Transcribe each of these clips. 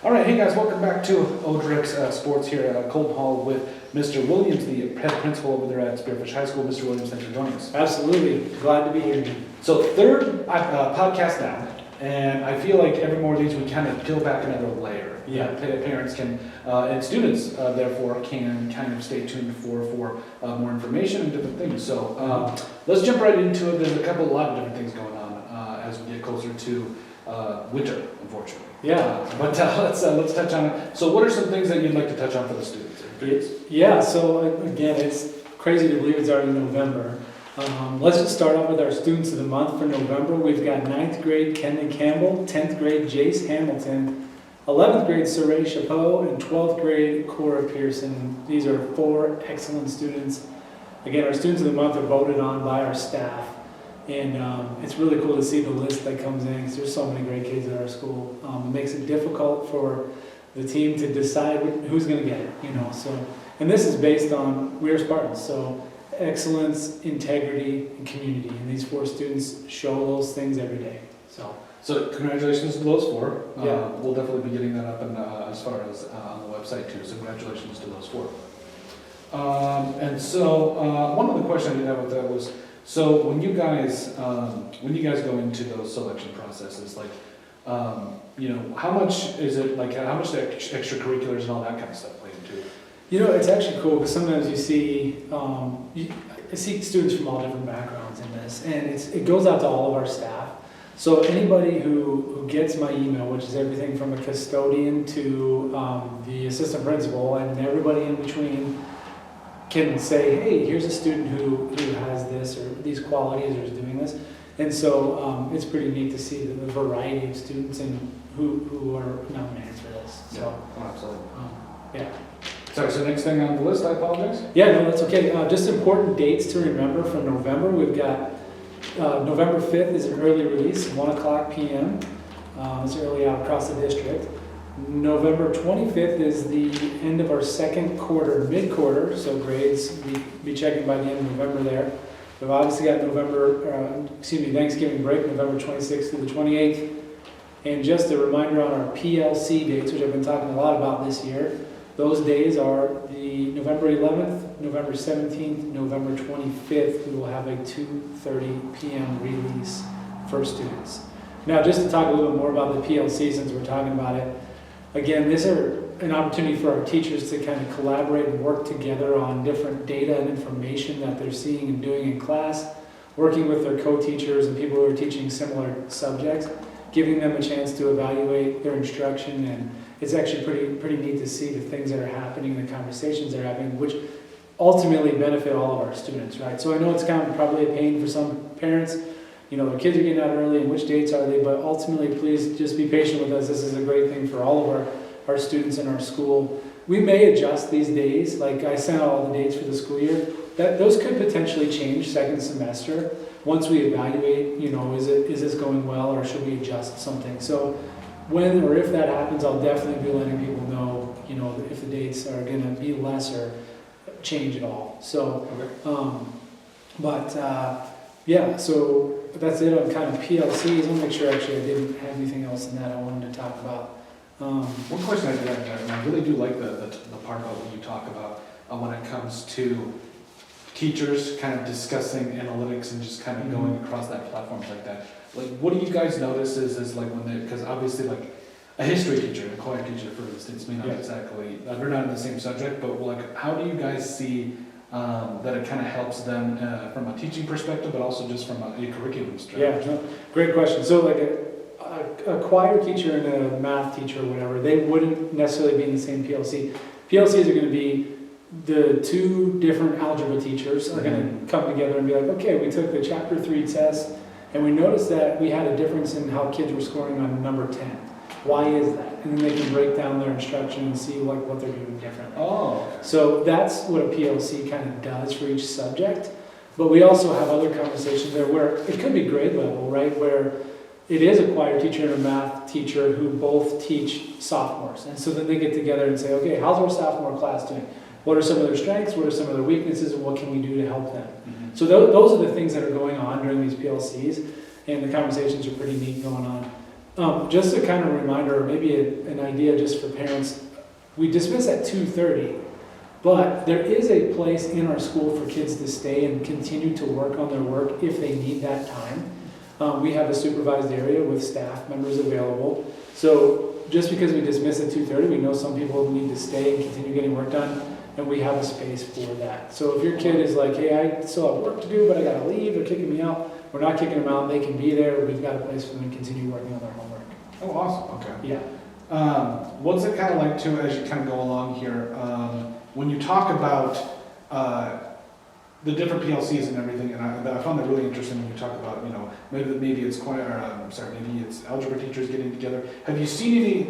All right, hey guys, welcome back to Odrix Sports here at Colton Hall with Mr. Williams, the head principal over there at Spearfish High School. Mr. Williams, thanks for joining us. Absolutely, glad to be here. So third podcast now, and I feel like every more of these we kind of peel back another layer. Yeah. Parents can, and students therefore can kind of stay tuned for more information and different things. So let's jump right into it. There's a lot of different things going on as we get closer to winter, unfortunately. Yeah. But let's touch on it. So what are some things that you'd like to touch on for the students? Yeah, so again, it's crazy to believe it's already November. Let's just start off with our students of the month for November. We've got 9th grade Kendon Campbell, 10th grade Jace Hamilton, 11th grade Saray Chapeau, and 12th grade Cora Pearson. These are 4 excellent students. Again, our students of the month are voted on by our staff. And it's really cool to see the list that comes in because there's so many great kids at our school. It makes it difficult for the team to decide who's going to get it, So, and this is based on we are Spartans, so excellence, integrity, and community. And these 4 students show those things every day. So congratulations to those 4. Yeah. We'll definitely be getting that up and as far as on the website too. So congratulations to those 4. And so one of the questions I did have with that was, so when you guys go into those selection processes, like, how much is it, like, how much the extracurriculars and all that kind of stuff play into it? It's actually cool because sometimes you see, I see students from all different backgrounds in this, and it goes out to all of our staff. So anybody who gets my email, which is everything from a custodian to the assistant principal and everybody in between, can say, hey, here's a student who has this or these qualities or is doing this. And so it's pretty neat to see the variety of students and who are nominated for this. So, yeah, absolutely. Yeah. Sorry, so next thing on the list, I apologize? Yeah, no, that's okay. Just important dates to remember for November. We've got November 5th is an early release, 1 o'clock p.m. It's early out across the district. November 25th is the end of our second quarter, mid-quarter, so grades be checking by the end of November there. We've obviously got Thanksgiving break, November 26th through the 28th. And just a reminder on our PLC dates, which I've been talking a lot about this year. Those days are the November 11th, November 17th, November 25th. We will have a 2:30 p.m. release for students. Now, just to talk a little bit more about the PLC, since we're talking about it, again, these are an opportunity for our teachers to kind of collaborate and work together on different data and information that they're seeing and doing in class, working with their co-teachers and people who are teaching similar subjects, giving them a chance to evaluate their instruction. And it's actually pretty neat to see the things that are happening, the conversations that are happening, which ultimately benefit all of our students, right? So I know it's kind of probably a pain for some parents. Their kids are getting out early, and which dates are they? But ultimately, please just be patient with us. This is a great thing for all of our students in our school. We may adjust these days. Like I sent out all the dates for the school year. Those could potentially change second semester once we evaluate. Is this going well, or should we adjust something? So when or if that happens, I'll definitely be letting people know. If the dates are going to be less or change at all. So, okay. Yeah, so that's it on kind of PLCs. I'll make sure actually I didn't have anything else in that I wanted to talk about. One question I did have, and I really do like the part about what you talk about when it comes to teachers kind of discussing analytics and just kind of going across that platforms like that. Like, what do you guys notice is like when they, because obviously like a history teacher, a choir teacher for instance, may not exactly, they're not in the same subject, but like how do you guys see that it kind of helps them from a teaching perspective, but also just from a curriculum strategy? Yeah, great question. So like a choir teacher and a math teacher or whatever, they wouldn't necessarily be in the same PLC. PLCs are going to be the 2 different algebra teachers are going to come together and be like, okay, we took the chapter 3 test and we noticed that we had a difference in how kids were scoring on number 10. Why is that? And then they can break down their instruction and see like what they're doing differently. Oh. Okay. So that's what a PLC kind of does for each subject. But we also have other conversations there where it could be grade level, right? Where it is a choir teacher and a math teacher who both teach sophomores. And so then they get together and say, okay, how's our sophomore class doing? What are some of their strengths? What are some of their weaknesses? And what can we do to help them? Mm-hmm. So those are the things that are going on during these PLCs. And the conversations are pretty neat going on. Just a kind of reminder, or maybe an idea just for parents, we dismiss at 2:30, but there is a place in our school for kids to stay and continue to work on their work if they need that time. We have a supervised area with staff members available. So just because we dismiss at 2:30, we know some people need to stay and continue getting work done, and we have a space for that. So if your kid is like, hey, I still have work to do, but I gotta leave, they're kicking me out, we're not kicking them out, they can be there, we've got a place for them to continue working on their homework. Oh, awesome, okay. Yeah. What's it kind of like too, as you kind of go along here, when you talk about the different PLCs and everything, and I found that really interesting when you talk about, maybe it's maybe it's algebra teachers getting together. Have you seen any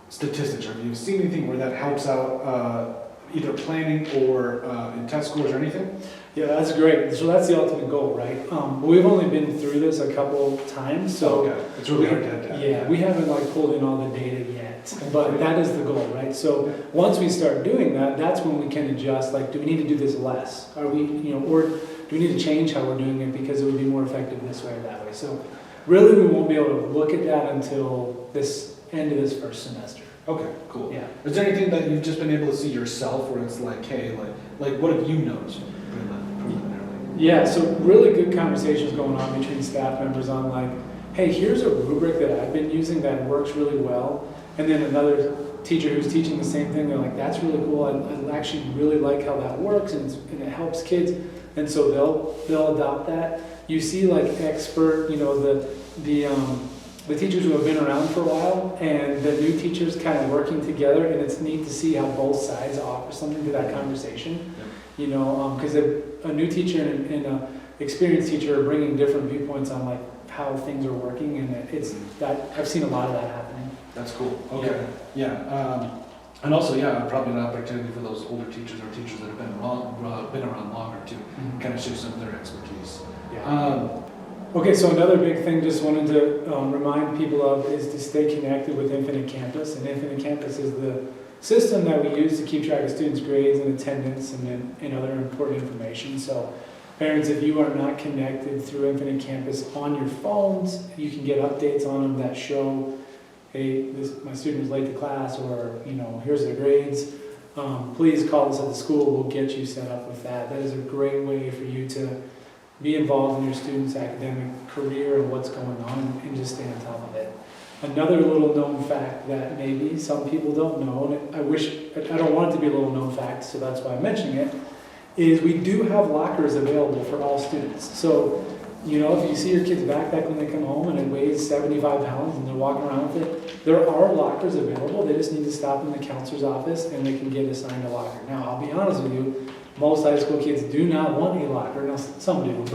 statistics, or have you seen anything where that helps out either planning or in test scores or anything? Yeah, that's great. So that's the ultimate goal, right? We've only been through this a couple times, so okay. It's really hard to have that. yeah, we haven't like pulled in all the data yet, but that is the goal, right? So once we start doing that, that's when we can adjust. Like, do we need to do this less? Are we, or do we need to change how we're doing it because it would be more effective this way or that way? So really, we won't be able to look at that until this end of this first semester. Okay, cool. Yeah. Is there anything that you've just been able to see yourself where it's like, hey, like what have you noticed preliminarily? Yeah, so really good conversations going on between staff members on like, hey, here's a rubric that I've been using that works really well. And then another teacher who's teaching the same thing, they're like, that's really cool. I actually really like how that works and it helps kids. And so they'll adopt that. You see like expert, the teachers who have been around for a while and the new teachers kind of working together, and it's neat to see how both sides offer something to that conversation. Yep. Because a new teacher and an experienced teacher are bringing different viewpoints on like how things are working, and it's that I've seen a lot of that happening. That's cool. Okay. Yeah. And also, probably an opportunity for those older teachers or teachers that have been around longer to kind of share some of their expertise. Yeah. Okay, so another big thing just wanted to remind people of is to stay connected with Infinite Campus. And Infinite Campus is the system that we use to keep track of students' grades and attendance and other important information. So parents, if you are not connected through Infinite Campus on your phones, you can get updates on them that show, hey, my student was late to class, or here's their grades. Please call us at the school, we'll get you set up with that. That is a great way for you to be involved in your student's academic career and what's going on, and just stay on top of it. Another little known fact that maybe some people don't know, and I don't want it to be a little known fact, so that's why I'm mentioning it, is we do have lockers available for all students. So, if you see your kid's backpack when they come home and it weighs 75 pounds and they're walking around with it, there are lockers available. They just need to stop in the counselor's office and they can get assigned a locker. Now, I'll be honest with you, most high school kids do not want a locker. Now, some do,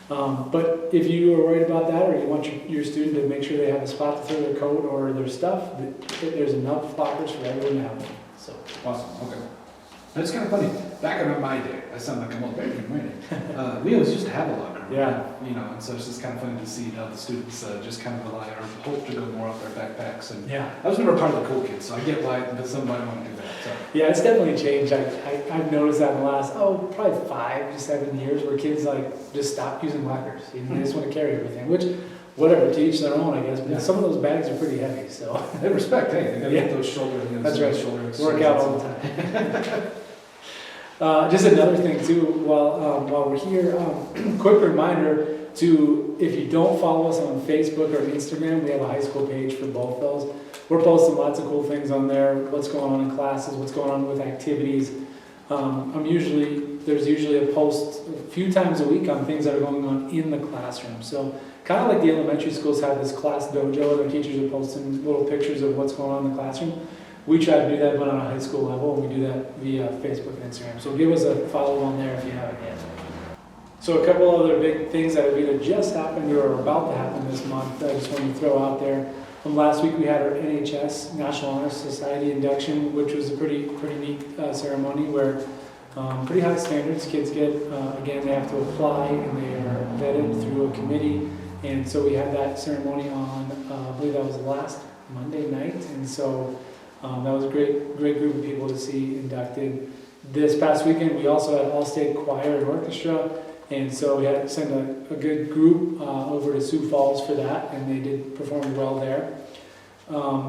but if you are worried about that, or you want your student to make sure they have a spot to throw their coat or their stuff, there's enough lockers for everyone to have them. So awesome. Okay. It's kind of funny. Back in my day, I sound like I'm old back in my day. We always used to have a locker. Yeah. And so it's just kind of funny to see how the students just kind of rely or hope to go more off their backpacks. And yeah, I was never part of the cool kids, so I get why somebody want to do that. So. Yeah, it's definitely changed. I've noticed that in the last, probably 5 to 7 years, where kids just stop using lockers. They just want to carry everything, which, whatever, to each their own, I guess. But some of those bags are pretty heavy, so. They respect, hey, they got to get those shoulders. That's right. Work out all the time. Just another thing too, while we're here, quick reminder to, if you don't follow us on Facebook or Instagram, we have a high school page for both those. We're posting lots of cool things on there, what's going on in classes, what's going on with activities. There's usually a post a few times a week on things that are going on in the classroom. So kind of like the elementary schools have this class dojo, their teachers are posting little pictures of what's going on in the classroom. We try to do that, but on a high school level, and we do that via Facebook and Instagram. So give us a follow on there if you haven't yet. So a couple other big things that have either just happened or are about to happen this month, I just wanted to throw out there. Last week we had our NHS, National Honor Society induction, which was a pretty neat ceremony where pretty high standards kids get. Again, they have to apply and they are vetted through a committee. And so we had that ceremony on, I believe that was last Monday night. And so that was a great group of people to see inducted. This past weekend, we also had All-State Choir and Orchestra, And so we had to send a good group over to Sioux Falls for that, and they did perform well there.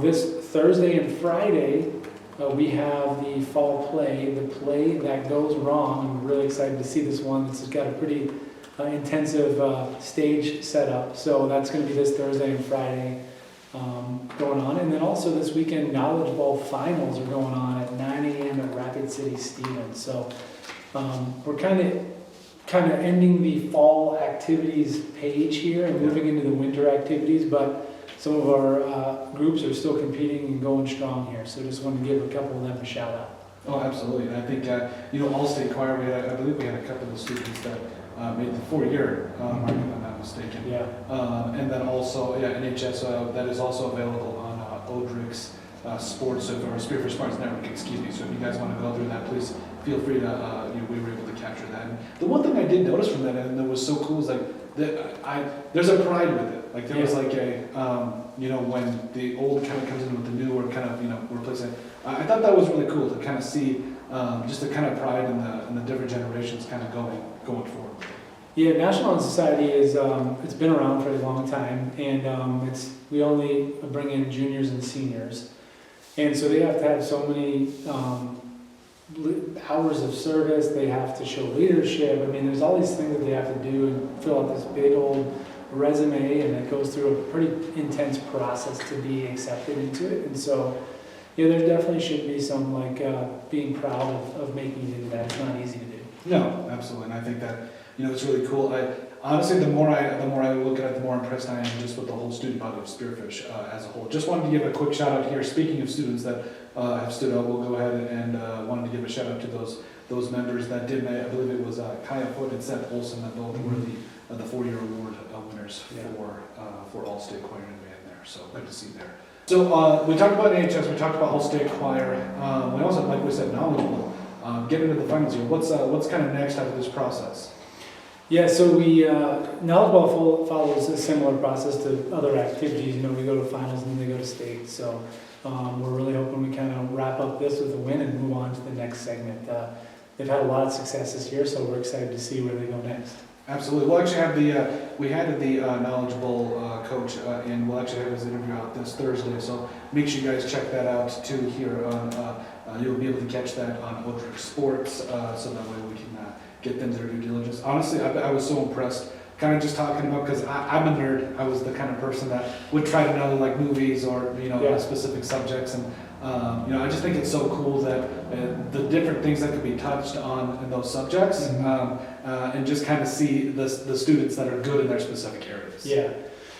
This Thursday and Friday, we have the fall play, The Play That Goes Wrong. I'm really excited to see this one. This has got a pretty intensive stage setup. So that's going to be this Thursday and Friday going on. And then also this weekend, Knowledge Bowl finals are going on at 9 a.m. at Rapid City Stevens. So we're kind of ending the fall activities page here and moving into the winter activities, but some of our groups are still competing and going strong here. So just wanted to give a couple of them a shout out. Oh, absolutely. And I think, All-State Choir, I believe we had a couple of students that made the 4-year mark, if I'm not mistaken. Yeah. And then also, NHS, that is also available on Odrick's Sports, or Spearfish Sports Network, excuse me. So if you guys want to go through that, please feel free to, we were able to capture that. And the one thing I did notice from that, and that was so cool, is like, there's a pride with it. Like there was like when the old kind of comes in with the new, or kind of, replacing it. I thought that was really cool to kind of see just the kind of pride in the different generations kind of going forward. Yeah, National Honor Society is it's been around for a long time, and we only bring in juniors and seniors, and so they have to have so many hours of service. They have to show leadership. I mean, there's all these things that they have to do and fill out this big old resume, and it goes through a pretty intense process to be accepted into it. And so, there definitely should be some being proud of making it into that. It's not easy to do. No, absolutely, and I think that it's really cool. Honestly, the more I look at it, the more impressed I am just with the whole student body of Spearfish as a whole. Just wanted to give a quick shout out here. Speaking of students that have stood up, we'll go ahead and wanted to give a shout out to those members that did. I believe it was Kaya Foote and Seth Olson that both were the 4-year award winners for All-State Choir and Band there. So good to see there. So we talked about AHS, we talked about All-State Choir. We also, like we said, Knowledge Bowl. Getting into the finals here, what's kind of next out of this process? Yeah, so we Knowledge Bowl follows a similar process to other activities. We go to finals and then they go to state. So we're really hoping we kind of wrap up this with a win and move on to the next segment. They've had a lot of success this year, so we're excited to see where they go next. Absolutely. We'll actually have we had the Knowledge Bowl coach, and we'll actually have his interview out this Thursday. So make sure you guys check that out too. Here on you'll be able to catch that on Odrick Sports, so that way we can get them their due diligence. Honestly, I was so impressed. Kind of just talking about, because I'm a nerd. I was the kind of person that would try to know like movies or specific subjects, and I just think it's so cool that the different things that could be touched on in those subjects, and just kind of see the students that are good in their specific areas. Yeah,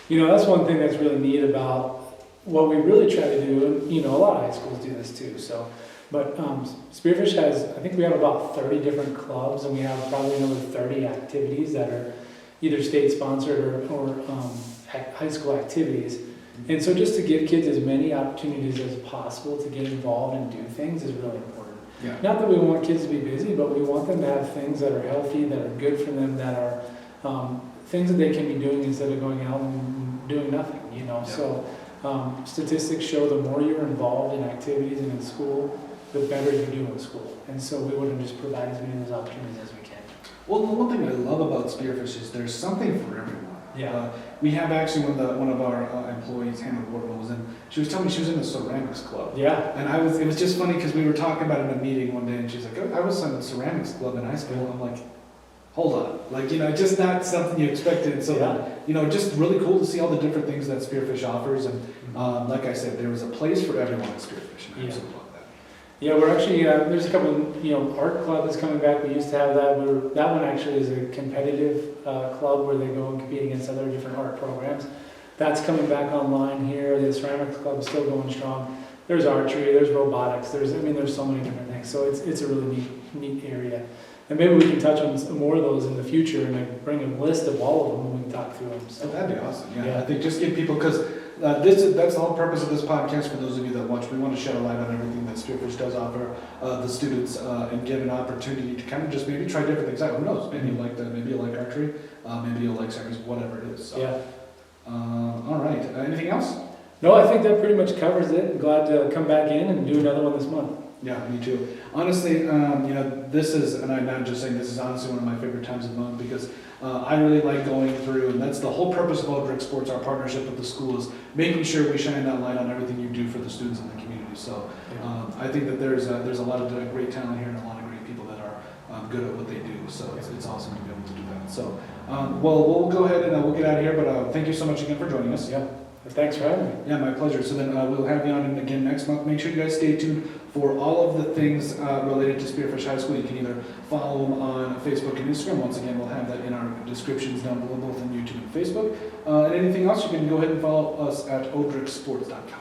that's one thing that's really neat about what we really try to do, and a lot of high schools do this too. So, but Spearfish has, I think we have about 30 different clubs, and we have probably another 30 activities that are either state sponsored or high school activities. And so just to give kids as many opportunities as possible to get involved and do things is really important. Yeah. Not that we want kids to be busy, but we want them to have things that are healthy, that are good for them, that are things that they can be doing instead of going out and doing nothing, Yeah. So statistics show the more you're involved in activities and in school, the better you do in school. And so we want to just provide as many of those opportunities as we can. Well, the one thing I love about Spearfish is there's something for everyone. Yeah. We have actually one of our employees, Hannah Wardwell, was in. She was telling me she was in the ceramics club. Yeah. And it was just funny because we were talking about it in a meeting one day, and she's like, "I was in the ceramics club in high school." And I'm like, "Hold on, just not something you expected." And so, just really cool to see all the different things that Spearfish offers. And like I said, there was a place for everyone at Spearfish. And I absolutely love that. Yeah, we're actually, there's a couple, art club is coming back. We used to have that. That one actually is a competitive club where they go and compete against other different art programs. That's coming back online here. The ceramics club is still going strong. There's archery, there's robotics, there's so many different things. So it's a really neat area. And maybe we can touch on some more of those in the future and bring a list of all of them when we talk through them. So that'd be awesome. Yeah. I think just give people, because that's the whole purpose of this podcast. For those of you that watch, we want to shed a light on everything that Spearfish does offer the students, and give an opportunity to kind of just maybe try different things out. Who knows? Maybe you like that. Maybe you like archery. Maybe you like ceramics. Whatever it is. So. Yeah. All right. Anything else? No, I think that pretty much covers it. I'm glad to come back in and do another one this month. Yeah, me too. Honestly, this is, and I'm not just saying this is honestly one of my favorite times of the month because I really like going through, and that's the whole purpose of Odrick Sports, our partnership with the school, is making sure we shine that light on everything you do for the students in the community. So I think that there's a lot of great talent here and a lot of great people that are good at what they do. So it's awesome to be able to do that. So, well, we'll go ahead and we'll get out of here, but thank you so much again for joining us. Yeah. Thanks for having me. Yeah, my pleasure. So then we'll have you on again next month. Make sure you guys stay tuned for all of the things related to Spearfish High School. You can either follow them on Facebook and Instagram. Once again, we'll have that in our descriptions down below, both on YouTube and Facebook. And anything else, you can go ahead and follow us at odricksports.com.